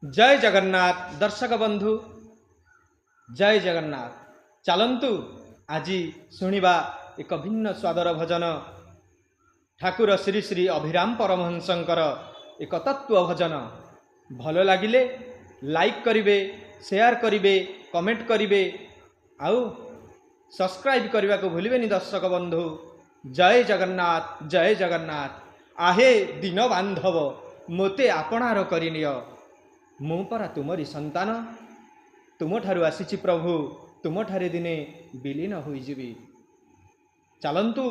जय जगन्नाथ दर्शक बंधु जय जगन्नाथ। चलंतु आज शुणा एक भिन्न स्वादर भजन ठाकुर श्री श्री अभिराम परमहंसंकर एक तत्व भजन। भल लगिले लाइक करिवे, शेयर करिवे, कमेंट करिवे आउ सब्सक्राइब करने को भूलिबेनी दर्शक बंधु। जय जगन्नाथ जय जगन्नाथ। आहे दीन बांधव मोते आपणार करिनिय, मु परा तुमरी संतान, तुम ठारु आसीछि प्रभु, तुम ठारे दिने विलीन होइजिबि। चलंतु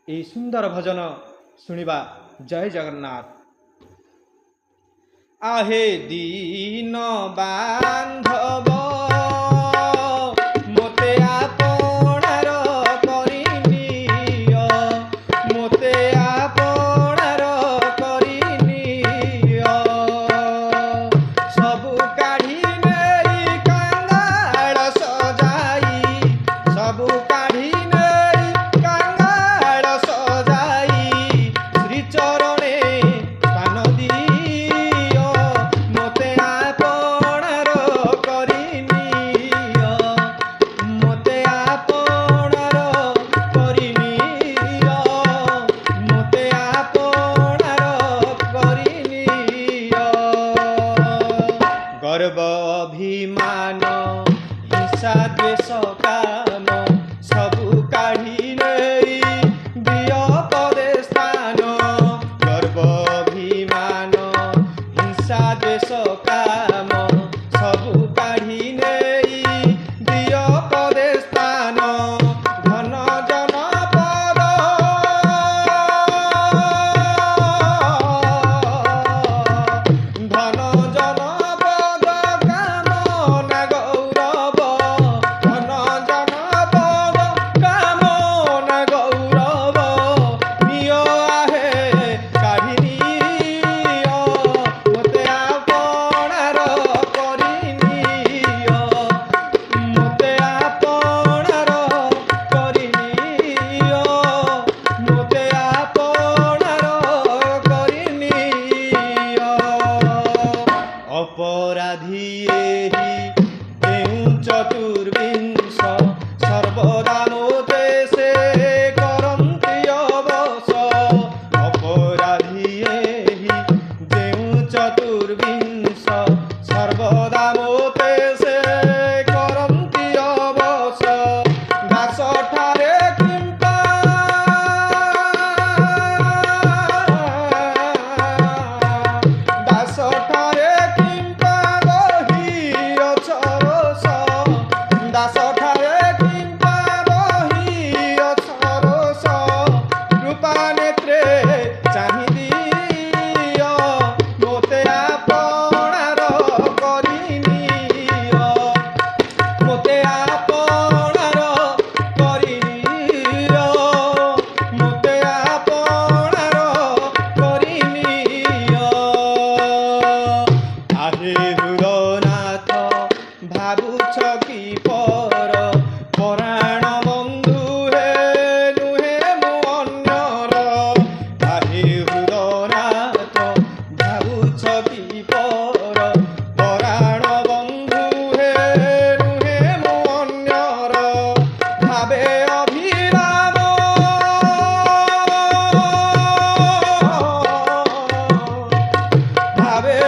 ए सुंदर भजन शुणिबा। जय जगन्नाथ। आहे दीन बांधव मोते आपणार करिनिय, मोते आपणार करिनिय। सबु काढ़ी नेई कांगाल सजाई, सबु काढ़ी नेई कांगाल सजाई। श्री चरणे स्थान दियो, मोते आपणार करिनिय, मोते आपणार करिनिय, मोते आपणार करिनिय। गर्व अभिमान हिंसा द्वेष काम सबु काढ़ी नेई दियो पदे स्थान। गर्व अभिमान हिंसा द्वेष काम सबु काढ़ी नेई दियो पदे स्थान। धन जन पद धन जन पद कामना गौरव, धन जन पद कामना गौरव। निय आहे काढ़ी निय, मोते आपणार करिनिय, मोते आपणार करिनिय, मोते आपणार करिनिय। अपराधी एहि देउ चतुर्विंश, सर्वदा मोते से करन्ति अवश। अपराधी एहि देउ चतुर्विंश, सर्वदा मोते से करन्ति अवश। दास ठारे कृपा दास ठारे कृपा बहिअछ रोष, दास ठारे कृपा बहिअछ रोष। कृपा नेत्रे चाहि दिय, मोते आपणार करिनिय, मोते आपणार करिनिय, मोते आपणार करिनिय। आहे हृदनाथ भावुछ कि पर, पराण बंधु हे नुहे मु अन्यर। आहे हृदनाथ भावुछ कि पर, पराण बंधु हे नुहे मु अन्यर। भावे अभिराम भावे